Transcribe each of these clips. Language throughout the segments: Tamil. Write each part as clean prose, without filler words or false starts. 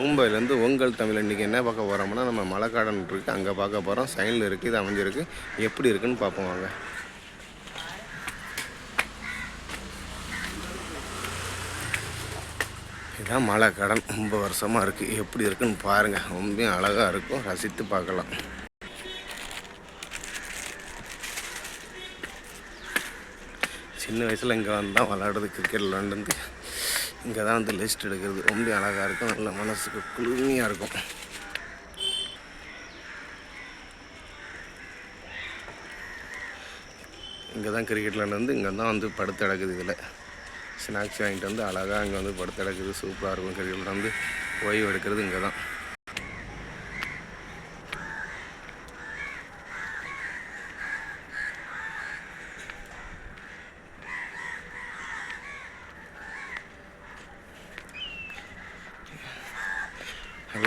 மும்பையிலேருந்து உங்கள் தமிழ். இன்றைக்கி என்ன பார்க்க போகிறோம்னா, நம்ம மலை கார்டன் இருக்குது, அங்கே பார்க்க போகிறோம். சைனில் இருக்குது, இது அமைஞ்சிருக்கு. எப்படி இருக்குன்னு பார்ப்போம் வாங்க. இதுதான் மலை கார்டன், ரொம்ப வருஷமாக இருக்குது. எப்படி இருக்குன்னு பாருங்கள், ரொம்ப அழகாக இருக்கும், ரசித்து பார்க்கலாம். சின்ன வயசில் இங்கே வந்தால் விளையாடுறது, கிரிக்கெட் விளாண்டு இங்கே தான் வந்து லிஸ்ட் எடுக்கிறது. ரொம்ப அழகாக இருக்கும், நல்ல மனசுக்கு குளுமையாக இருக்கும். இங்கே தான் கிரிக்கெட் விளாண்டு இங்கே தான் வந்து படுத்து கிடக்குது. இதில் ஸ்நாக்ஸ் வாங்கிட்டு வந்து அழகாக இங்கே வந்து படுத்து கிடக்குது. சூப்பராக இருக்கும். கிரிக்கெட் விளாண்டு ஓய்வு எடுக்கிறது இங்கே தான்.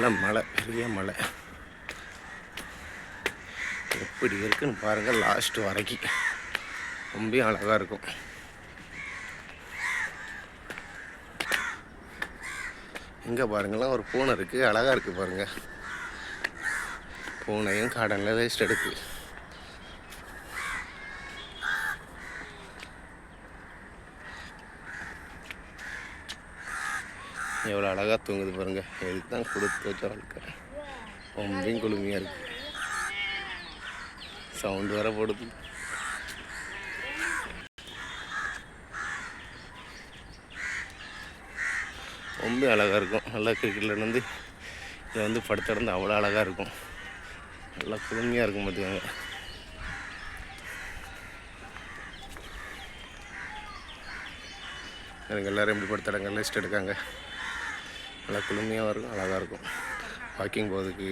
நல்ல மலை, பெரிய மலை. எப்படி இருக்குன்னு பாருங்கள், லாஸ்ட்டு வரைக்கும் ரொம்ப அழகாக இருக்கும். இங்கே பாருங்கள்லாம் ஒரு பூனை இருக்குது, அழகாக இருக்குது பாருங்கள். பூனையும் கார்டனில் வேஸ்ட் எடுக்கு. எவ்வளோ அழகாக தூங்குது பாருங்கள். எதுக்கு தான் கொடுத்து வச்ச வாழ்க்கை. ரொம்பவும் குளுமையாக இருக்குது. சவுண்டு வர போடுது. ரொம்ப அழகாக இருக்கும். நல்லா கிரிக்கெட்டில் வந்து இதை வந்து படுத்திருந்து அவ்வளோ அழகாக இருக்கும். நல்லா குளுமையாக இருக்கும் பார்த்துக்கோங்க. எனக்கு எல்லோரும் எப்படி படுத்துறாங்க, லிஸ்ட் எடுக்காங்க. நல்லா குளுமையாக இருக்கும், அழகாக இருக்கும் வாக்கிங் போகிறதுக்கு.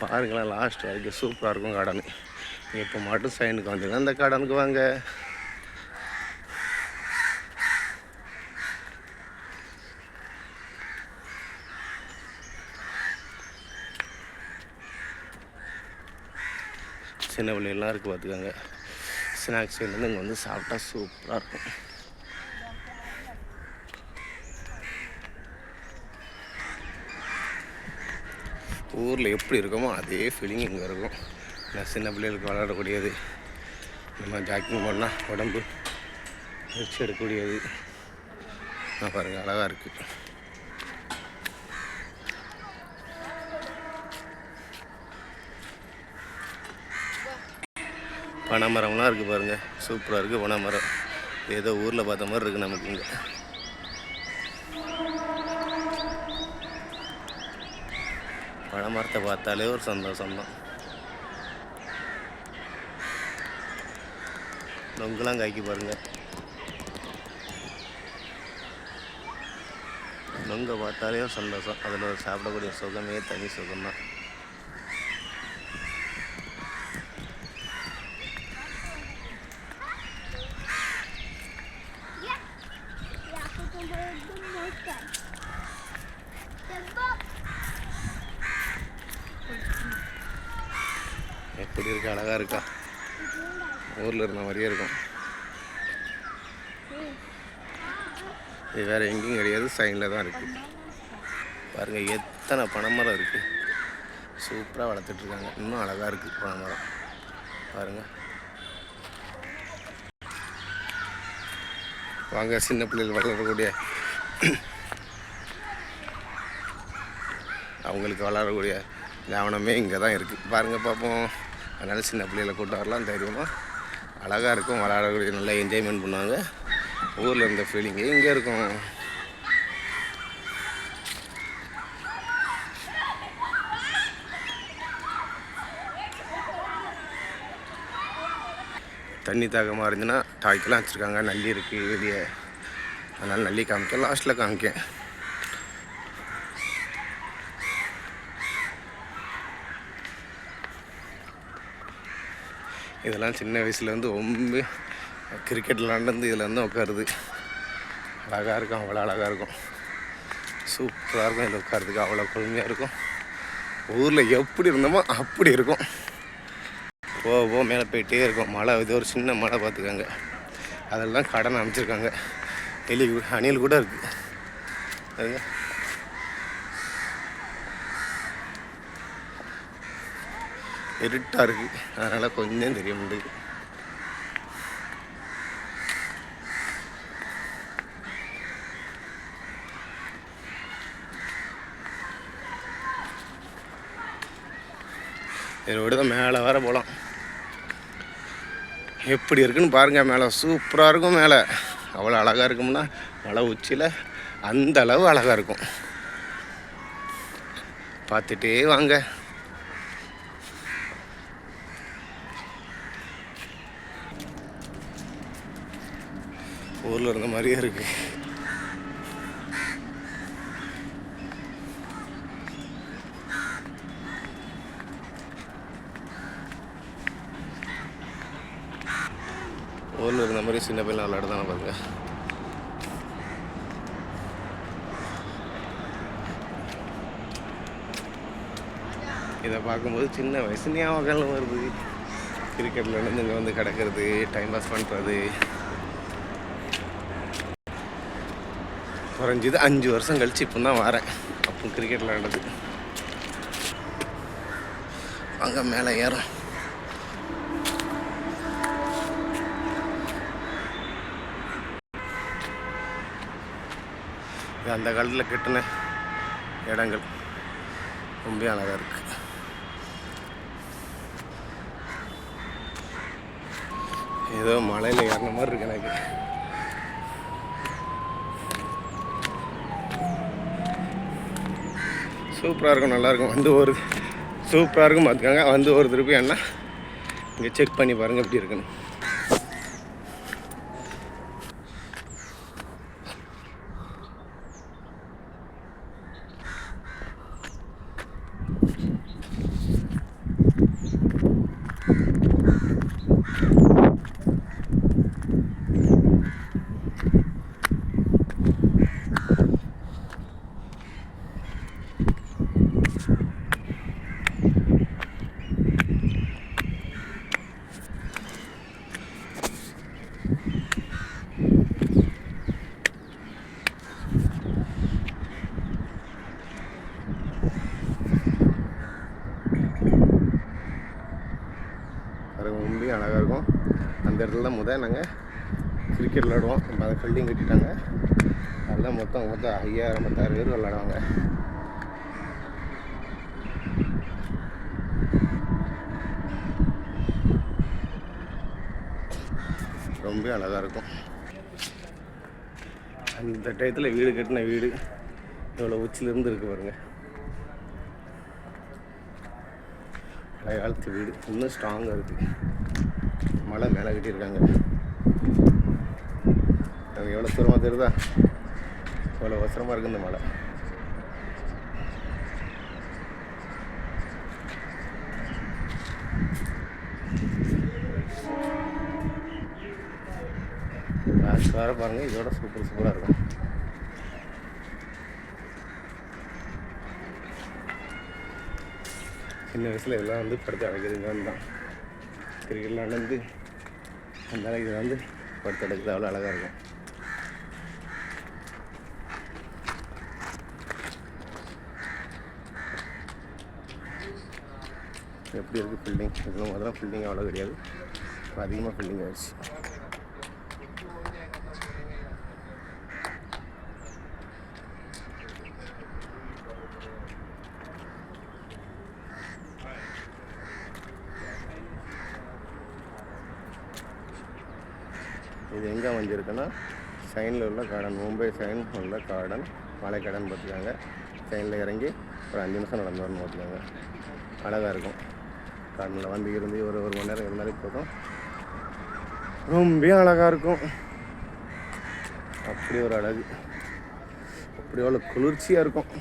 பாருங்களேன், லாஸ்ட் வரைக்கும் சூப்பராக இருக்கும் கார்டனு. இப்போ மட்டும் சைனுக்கு வந்துங்க, அந்த கார்டனுக்கு வாங்க. சின்ன பிள்ளைகள்லாம் இருக்குது பார்த்துக்கோங்க. ஸ்நாக்ஸ் வந்து இங்கே வந்து சாப்பிட்டா சூப்பராக இருக்கும். ஊரில் எப்படி இருக்குமோ அதே ஃபீலிங் இங்கே இருக்கும். நான் சின்ன பிள்ளைகளுக்கு விளையாடக்கூடியது, நம்ம ஜாக்கிங் பண்ணால் உடம்பு வச்சு எடுக்கக்கூடியது. நான் பாருங்கள், அழகாக இருக்குது. பனைமரம்லாம் இருக்குது பாருங்கள், சூப்பராக இருக்குது பனைமரம். ஏதோ ஊரில் பார்த்த மாதிரி இருக்குது நமக்கு இங்கே. பனைமரத்தை பார்த்தாலே ஒரு சந்தோஷம்தான். நொங்கெல்லாம் காய்க்கு பாருங்கள். நொங்கை பார்த்தாலே ஒரு சந்தோஷம். அதில் சாப்பிடக்கூடிய சுகமே தனி சுகம்தான். எப்படி இருக்கா, அழகாக இருக்கா. ஊரில் இருந்த மாதிரியே இருக்கும். இது வேறு எங்கேயும் கிடையாது, சைனில் தான் இருக்குது. பாருங்கள், எத்தனை பனைமரம் இருக்குது. சூப்பராக வளர்த்துட்ருக்காங்க. இன்னும் அழகாக இருக்குது பனைமரம் பாருங்கள். வாங்க, சின்ன பிள்ளைகள் வளரக்கூடிய அவங்களுக்கு வளரக்கூடிய கவனமே இங்கே தான் இருக்குது. பாருங்கள் பார்ப்போம். அதனால் சின்ன பிள்ளைகளை கூட்டு வரலாம் தைரியமாக. அழகாக இருக்கும், விளையாடக்கூடிய நல்லா என்ஜாய்மெண்ட் பண்ணுவாங்க. ஊரில் இருந்த ஃபீலிங்கே இங்கே இருக்கும். தண்ணி தாகமாக இருந்துச்சுன்னா டாய்க்கெல்லாம் வச்சுருக்காங்க. நல்லி இருக்குது வெளியே, அதனால் நல்லி காமிக்க லாஸ்ட்டில் காமிக்க. இதெல்லாம் சின்ன வயசுலேருந்து ரொம்ப கிரிக்கெட் விளாண்டு இதில் வந்து உட்காருது. அழகாக இருக்கும், அவ்வளோ அழகாக இருக்கும். சூப்பராக இருக்கும். இதில் உட்காரதுக்கு அவ்வளோ குளுமையாக இருக்கும். ஊரில் எப்படி இருந்தோமோ அப்படி இருக்கும். போக போக மேலே போயிட்டே இருக்கும். மலை இது ஒரு சின்ன மலை பார்த்துக்காங்க. அதெல்லாம் கடன் அமைச்சிருக்காங்க. அணில் கூட இருக்குது. அதுங்க இருட்டாக இருக்குது, அதனால் கொஞ்சம் தெரிய முடியுது. இதோட தான் மேலே வேறு போகலாம். எப்படி இருக்குன்னு பாருங்கள். மேலே சூப்பராக இருக்கும். மேலே அவ்வளோ அழகாக இருக்கும்னா மலை உச்சியில் அந்த அளவு அழகாக இருக்கும். பார்த்துட்டே வாங்க. ஊரில் இருந்த மாதிரியே இருக்குது. ஊரில் இருந்த மாதிரி சின்ன பிள்ளை விளையாட தானே பாருங்க. இதை பார்க்கும்போது சின்ன வயசு ஞாபகம் வருது. கிரிக்கெட்டில் இருந்து இங்கே வந்து கிடக்கிறது, டைம் பாஸ் பண்ணுறது. குறைஞ்சது 5 வருஷம் கழிச்சு இப்போ தான் வரேன். அப்போ கிரிக்கெட் விளையாடுறது. அங்கே மேலே ஏறும். இது அந்த காலத்தில் கட்டின இடங்கள் ரொம்ப அழகாக இருக்குது. ஏதோ மலையில் ஏறின மாதிரி இருக்கு எனக்கு. சூப்பராக இருக்கும், நல்லாயிருக்கும். வந்து ஒரு சூப்பராக இருக்கும் பார்த்துக்காங்க. வந்து ஒரு திருப்பி என்ன இங்கே செக் பண்ணி பாருங்கள் எப்படி இருக்குன்னு. ரொம்ப அழகாக இருக்கும். அந்த இடத்துல தான் நாங்கள் கிரிக்கெட் விளாடுவோம். இப்போ அதை ஃபீல்டிங் கட்டிட்டாங்க. அதெல்லாம் மொத்தம் 5000-6000 பேர் விளாடுவாங்க. ரொம்ப அழகாக இருக்கும். அந்த டயத்தில் வீடு கட்டின வீடு இவ்வளோ உச்சிலேருந்து இருக்குது பாருங்கள். பழைய காலத்து வீடு இன்னும் ஸ்ட்ராங்காக இருக்குது. மலை மேலே கட்டியிருக்காங்க. அது எவ்வளோ தூரமாக தெரியுதா? எவ்வளோ அவசரமாக இருக்குது இந்த மலை. வேறு பாருங்கள், இதோட சூப்பராக இருக்கும். சின்ன வயசில் இதெல்லாம் வந்து படுத்து அடைக்கிறதுங்க தான். கிரிக்கெட்லாம் வந்து அந்த இதில் வந்து படுத்து அடைக்கிறது அவ்வளோ அழகாக இருக்கும். எப்படி இருக்குது ஃபீல்டிங்? இதெல்லாம் முதல்ல ஃபீல்டிங் அவ்வளோ கிடையாது, இப்போ அதிகமாக ஃபீல்டிங் ஆகிடுச்சு. இது எங்கே அமைஞ்சிருக்குன்னா சைனில் உள்ள கார்டன், மும்பை சைன் உள்ள கார்டன், மலை கார்டன் பார்த்துக்காங்க. சைனில் இறங்கி ஒரு 5 நிமிஷம் நடந்து வரணும் பார்த்துக்காங்க. அழகாக இருக்கும். கார்டனில் வந்து இருந்து ஒரு மணி நேரம் இருந்தாலே போதும், ரொம்ப அழகாக இருக்கும். அப்படி ஒரு அழகு, அப்படி அவ்வளோ குளிர்ச்சியாக இருக்கும்.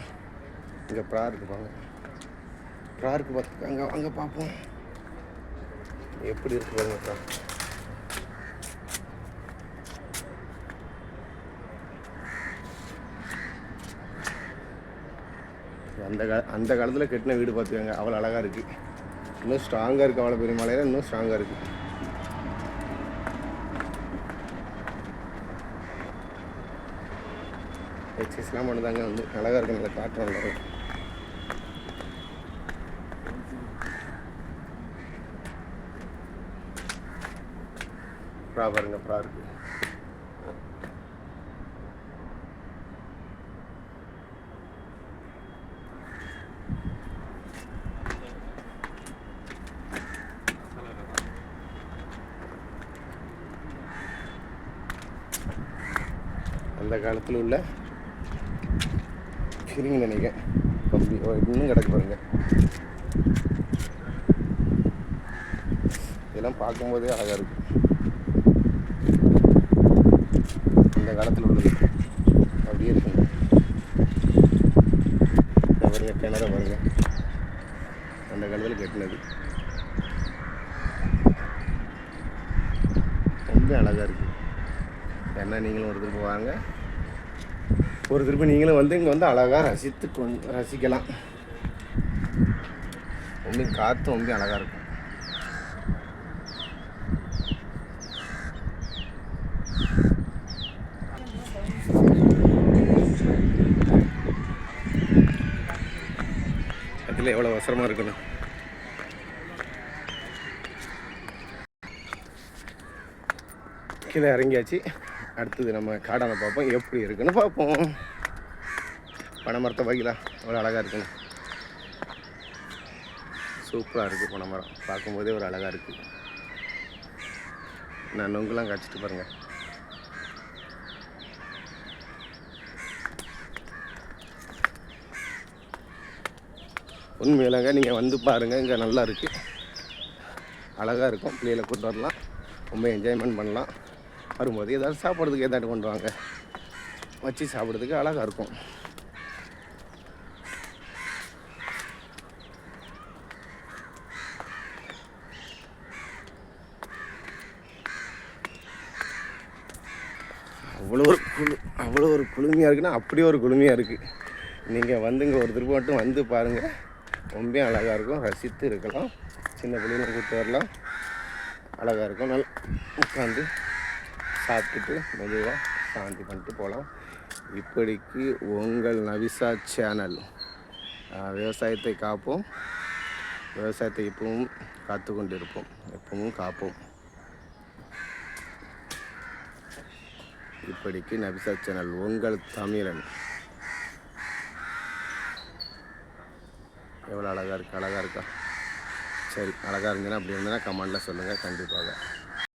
இங்கே ப்ரார்க்கு பாங்க, ப்ரார்க்கு பார்த்துக்காங்க. அங்கே பார்ப்போம் எப்படி இருக்கு பாருங்க ப்ரார்க். அந்த காலத்தில் கட்டின வீடு பார்த்துக்கோங்க, அவ்வளோ அழகாக இருக்குது. இன்னும் ஸ்ட்ராங்காக இருக்குது. அவ்வளோ பெரிய மலையில் இன்னும் ஸ்ட்ராங்காக இருக்குது. எக்ஸசைஸ்லாம் பண்ணுதாங்க வந்து அழகாக இருக்கும். அந்த காற்று நல்லா இருக்கும். பாருங்க ப்ரா இருக்கு. அந்த காலத்தில் உள்ள ஃபீலிங் நினைக்கிறேன். கம்பி இன்னும் கிடக்கு பாருங்க. இதெல்லாம் பார்க்கும்போதே அழகாக இருக்குது. இந்த காலத்தில் உள்ளது அப்படியே இருக்குங்க. பாருங்க கிணற பாருங்க, அந்த காலத்தில் கட்டினது ரொம்ப அழகாக இருக்குது. ஏன்னா நீங்களும் ஒரு திருப்பி வாங்க, ஒரு திருப்பி நீங்களும் வந்து இங்கே வந்து அழகாக ரசிக்கலாம். ரொம்ப காற்று ரொம்ப அழகாக இருக்கும். அதில் எவ்வளோ அவசரமாக இருக்கணும். கீழே இறங்கியாச்சு. அடுத்தது நம்ம காடான பார்ப்போம், எப்படி இருக்குன்னு பார்ப்போம். பனைமரத்தை பார்க்கலாம், அவ்வளோ அழகாக இருக்குன்னு. சூப்பராக இருக்குது பனைமரம், பார்க்கும்போதே ஒரு அழகாக இருக்குது. நான் நொங்குலாம் காய்ச்சிட்டு பாருங்கள். உண்மையிலங்க நீங்கள் வந்து பாருங்கள், இங்கே நல்லா இருக்குது, அழகாக இருக்கும். பிள்ளைகளை கூட்டு வரலாம், ரொம்ப என்ஜாய்மெண்ட் பண்ணலாம். வரும்போது ஏதாவது சாப்பிட்றதுக்கு ஏதாட்டு கொண்டு வாங்க, வச்சு சாப்பிட்றதுக்கு அழகாக இருக்கும். அவ்வளோ ஒரு குளுமையாக இருக்குன்னா அப்படியே ஒரு குளுமையாக இருக்குது. நீங்கள் வந்துங்க ஒரு திரும்ப மட்டும் வந்து பாருங்கள், ரொம்ப அழகாக இருக்கும். ரசித்து இருக்கலாம், சின்ன பிள்ளைங்களை கூப்பிட்டு வரலாம், அழகாக இருக்கும். நல்லா உட்காந்து சாப்பிட்டுட்டு மெதுவாக சாந்தி பண்ணிட்டு போகலாம். இப்படிக்கு உங்கள் நவிசா சேனல். விவசாயத்தை காப்போம், விவசாயத்தை இப்பவும் காத்து கொண்டு இருப்போம், எப்பவும் காப்போம். இப்படிக்கு நவிசா சேனல், உங்கள் தமிழன். எவ்வளோ அழகாக இருக்குது, அழகாக இருக்கா? சரி, அழகாக இருந்ததுன்னா அப்படி இருந்ததுன்னா கமெண்டில் சொல்லுங்கள் கண்டிப்பாக.